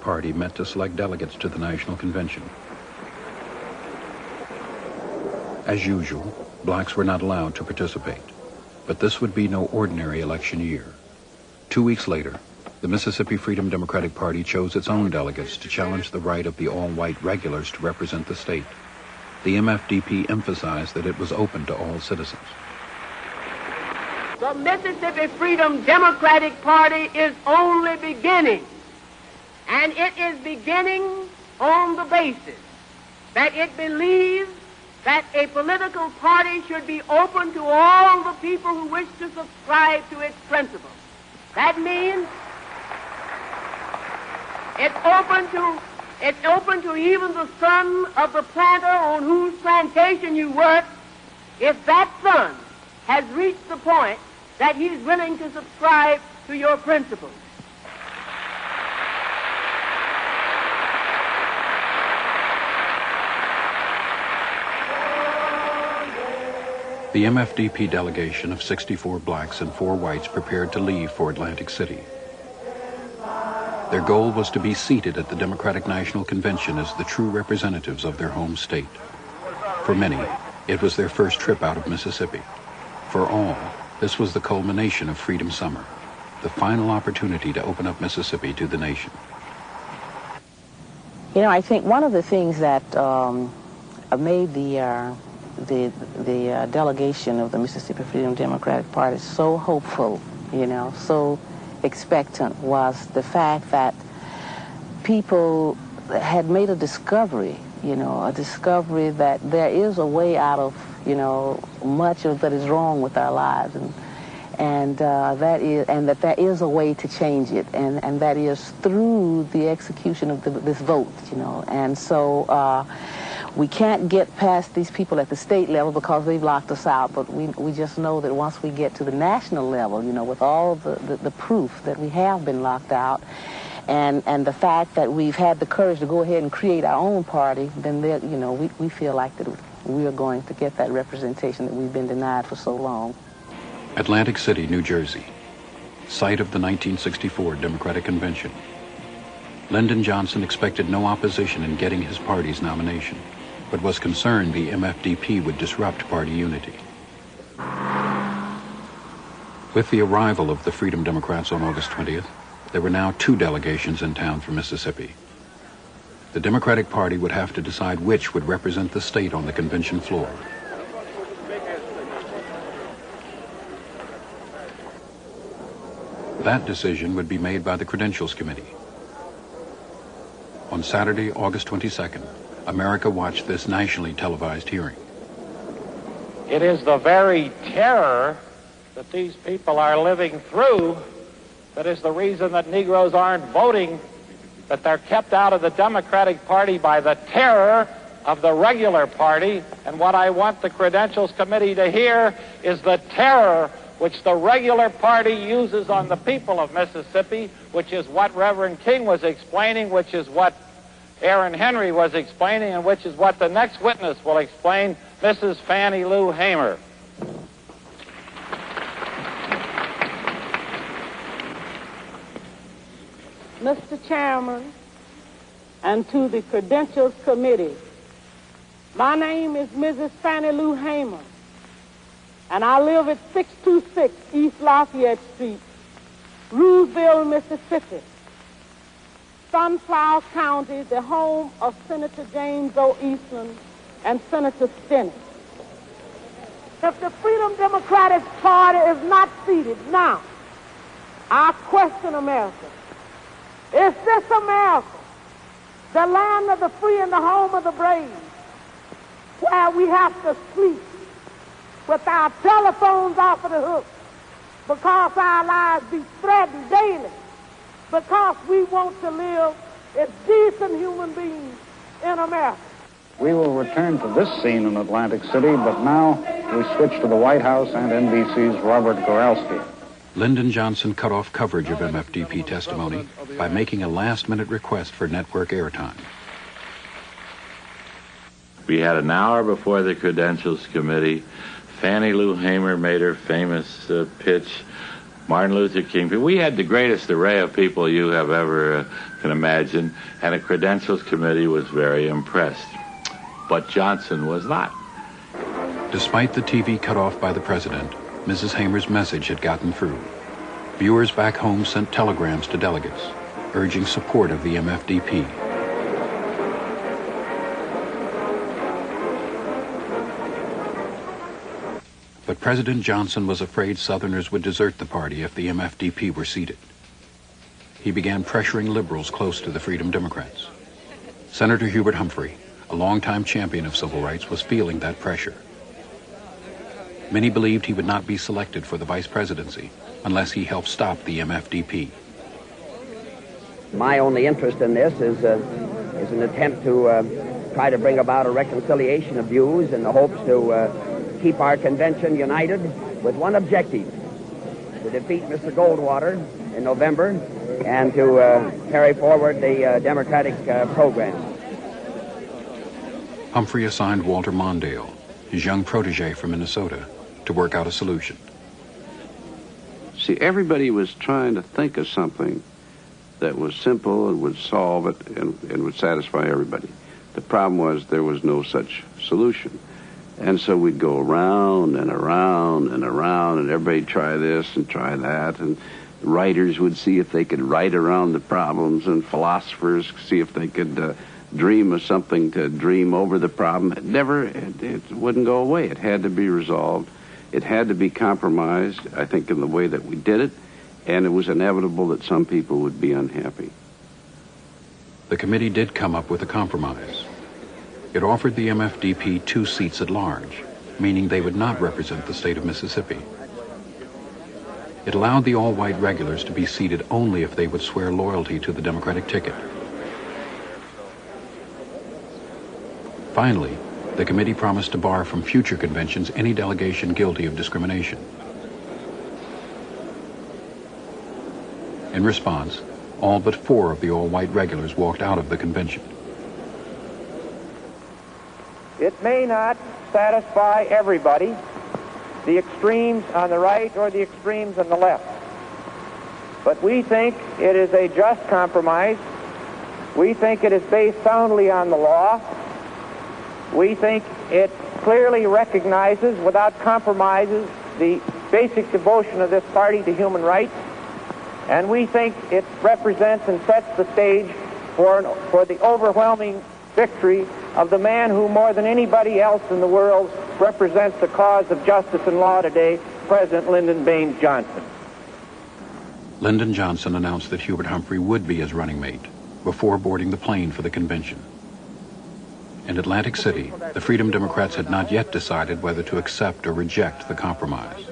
Party met to select delegates to the National Convention. As usual, blacks were not allowed to participate, but this would be no ordinary election year. 2 weeks later, the Mississippi Freedom Democratic Party chose its own delegates to challenge the right of the all-white regulars to represent the state. The MFDP emphasized that it was open to all citizens. The Mississippi Freedom Democratic Party is only beginning, and it is beginning on the basis that it believes that a political party should be open to all the people who wish to subscribe to its principles. That means it's open to even the son of the planter on whose plantation you work, if that son has reached the point that he's willing to subscribe to your principles. The MFDP delegation of 64 blacks and 4 whites prepared to leave for Atlantic City. Their goal was to be seated at the Democratic National Convention as the true representatives of their home state. For many, it was their first trip out of Mississippi. For all, this was the culmination of Freedom Summer, the final opportunity to open up Mississippi to the nation. You know, I think one of the things that made the delegation of the Mississippi Freedom Democratic Party so hopeful, you know, so expectant, was the fact that people had made a discovery, you know, a discovery that there is a way out of, you know, much of that is wrong with our lives, and that there is a way to change it, and that is through the execution of this vote, you know. And so we can't get past these people at the state level because they've locked us out, but we just know that once we get to the national level, you know, with all the proof that we have been locked out, and the fact that we've had the courage to go ahead and create our own party, then, you know, we feel like that we are going to get that representation that we've been denied for so long. Atlantic City, New Jersey, site of the 1964 Democratic Convention. Lyndon Johnson expected no opposition in getting his party's nomination, but was concerned the MFDP would disrupt party unity. With the arrival of the Freedom Democrats on August 20th, there were now 2 delegations in town from Mississippi. The Democratic Party would have to decide which would represent the state on the convention floor. That decision would be made by the Credentials Committee. On Saturday, August 22nd, America watched this nationally televised hearing. It is the very terror that these people are living through that is the reason that Negroes aren't voting, that they're kept out of the Democratic Party by the terror of the regular party. And what I want the Credentials Committee to hear is the terror which the regular party uses on the people of Mississippi, which is what Reverend King was explaining, which is what Aaron Henry was explaining, and which is what the next witness will explain, Mrs. Fannie Lou Hamer. Mr. Chairman, and to the Credentials Committee, my name is Mrs. Fannie Lou Hamer, and I live at 626 East Lafayette Street, Rooseville, Mississippi, Sunflower County, the home of Senator James O. Eastland and Senator Stinnett. If the Freedom Democratic Party is not seated now, I question America. Is this America, the land of the free and the home of the brave, where we have to sleep with our telephones off of the hook because our lives be threatened daily, because we want to live as decent human beings in America? We will return to this scene in Atlantic City, but now we switch to the White House and NBC's Robert Goralski. Lyndon Johnson cut off coverage of MFDP testimony by making a last-minute request for network airtime. We had an hour before the Credentials Committee. Fannie Lou Hamer made her famous pitch Martin Luther King. We had the greatest array of people you have ever can imagine, and a credentials committee was very impressed. But Johnson was not. Despite the TV cut off by the president, Mrs. Hamer's message had gotten through. Viewers back home sent telegrams to delegates, urging support of the MFDP. But President Johnson was afraid Southerners would desert the party if the MFDP were seated. He began pressuring liberals close to the Freedom Democrats. Senator Hubert Humphrey, a longtime champion of civil rights, was feeling that pressure. Many believed he would not be selected for the vice presidency unless he helped stop the MFDP. My only interest in this is an attempt to try to bring about a reconciliation of views in the hopes to keep our convention united with one objective: to defeat Mr. Goldwater in November and to carry forward the Democratic program. Humphrey assigned Walter Mondale, his young protege from Minnesota, to work out a solution. See, everybody was trying to think of something that was simple and would solve it and would satisfy everybody. The problem was there was no such solution. And so we'd go around and around and around, and everybody'd try this and try that, and writers would see if they could write around the problems, and philosophers see if they could dream of something to dream over the problem. It wouldn't go away. It had to be resolved. It had to be compromised, I think, in the way that we did it, and it was inevitable that some people would be unhappy. The committee did come up with a compromise. It offered the MFDP 2 seats at large, meaning they would not represent the state of Mississippi. It allowed the all-white regulars to be seated only if they would swear loyalty to the Democratic ticket. Finally, the committee promised to bar from future conventions any delegation guilty of discrimination. In response, all but 4 of the all-white regulars walked out of the convention. It may not satisfy everybody, the extremes on the right or the extremes on the left. But we think it is a just compromise. We think it is based soundly on the law. We think it clearly recognizes, without compromises, the basic devotion of this party to human rights. And we think it represents and sets the stage for the overwhelming victory of the man who, more than anybody else in the world, represents the cause of justice and law today, President Lyndon Baines Johnson. Lyndon Johnson announced that Hubert Humphrey would be his running mate before boarding the plane for the convention. In Atlantic City, the Freedom Democrats had not yet decided whether to accept or reject the compromise.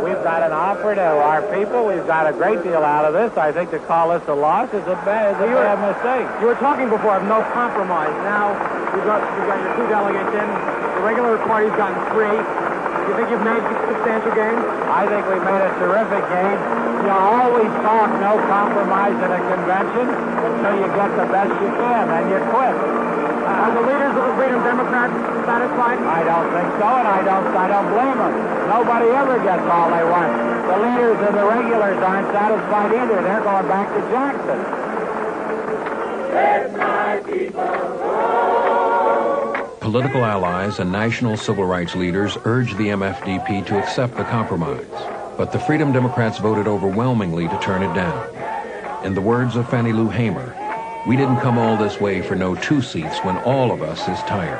We've got an offer to our people. We've got a great deal out of this. I think to call this a loss is a bad mistake. You were talking before of no compromise. Now you got your 2 delegates in. The regular party's gotten 3. You think you've made substantial gains? I think we made a terrific gain. You always talk no compromise at a convention until you get the best you can, and you quit. Are the leaders of the Freedom Democrats satisfied? I don't think so, and I don't blame them. Nobody ever gets all they want. The leaders of the regulars aren't satisfied either. They're going back to Jackson. Let my people go. Political allies and national civil rights leaders urged the MFDP to accept the compromise, but the Freedom Democrats voted overwhelmingly to turn it down. In the words of Fannie Lou Hamer, "We didn't come all this way for no 2 seats when all of us is tired."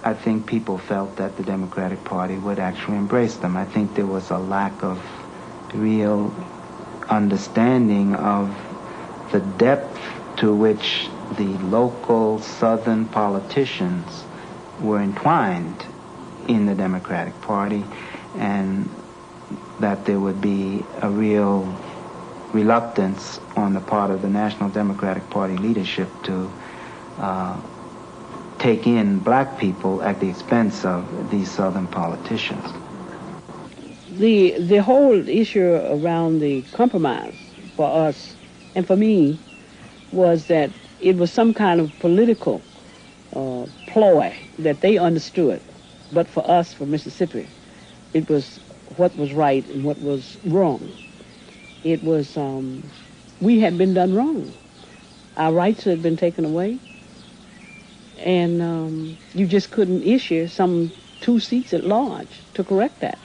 I think people felt that the Democratic Party would actually embrace them. I think there was a lack of real understanding of the depth to which the local Southern politicians were entwined in the Democratic Party, and that there would be a real reluctance on the part of the National Democratic Party leadership to take in black people at the expense of these Southern politicians. The whole issue around the compromise for us and for me was that it was some kind of political ploy that they understood. But for us, for Mississippi, it was what was right and what was wrong. It was, we had been done wrong. Our rights had been taken away. And you just couldn't issue some 2 seats at large to correct that.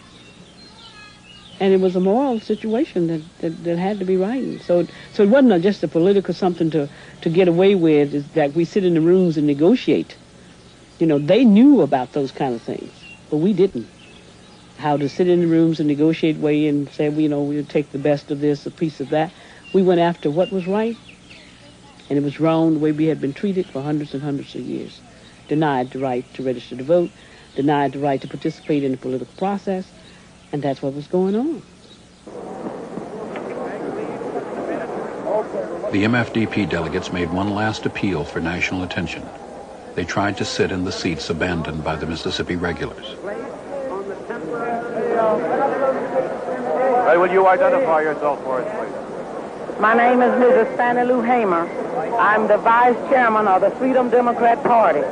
And it was a moral situation that had to be rightened. So it wasn't just a political something to get away with, is that we sit in the rooms and negotiate. You know, they knew about those kind of things, but we didn't. How to sit in the rooms and negotiate way and say, well, you know, we'll take the best of this, a piece of that. We went after what was right, and it was wrong the way we had been treated for hundreds and hundreds of years. Denied the right to register to vote, denied the right to participate in the political process, and that's what was going on. The MFDP delegates made one last appeal for national attention. They tried to sit in the seats abandoned by the Mississippi regulars. Will you identify yourself for us, please? My name is Mrs. Fannie Lou Hamer. I'm the vice chairman of the Freedom Democrat Party.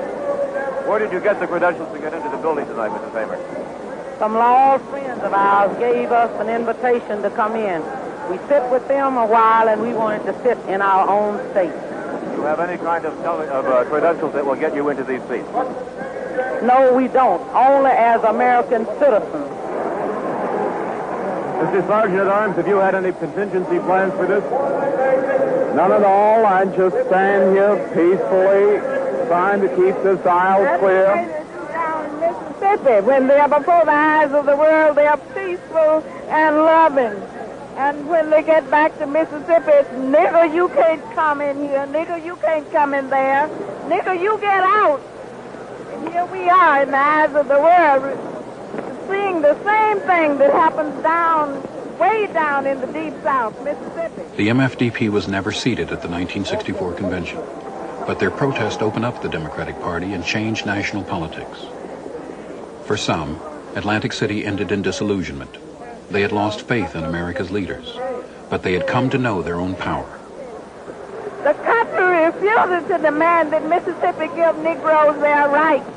Where did you get the credentials to get into the building tonight, Mrs. Hamer? Some law friends of ours gave us an invitation to come in. We sit with them a while, and we wanted to sit in our own state. Do you have any kind of credentials that will get you into these seats? No, we don't. Only as American citizens. Mr. Sergeant at Arms, have you had any contingency plans for this? None at all. I just stand here peacefully, trying to keep this aisle clear. Down in Mississippi, when they are before the eyes of the world, they are peaceful and loving. And when they get back to Mississippi, it's, nigger, you can't come in here. Nigger, you can't come in there. Nigger, you get out. And here we are in the eyes of the world, seeing the same thing that happens way down in the deep South, Mississippi. The MFDP was never seated at the 1964 convention, but their protest opened up the Democratic Party and changed national politics. For some, Atlantic City ended in disillusionment. They had lost faith in America's leaders, but they had come to know their own power. The country refuses to demand that Mississippi give Negroes their rights,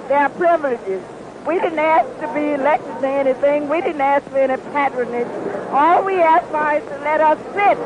their privileges. We didn't ask to be elected to anything. We didn't ask for any patronage. All we asked for is to let us sit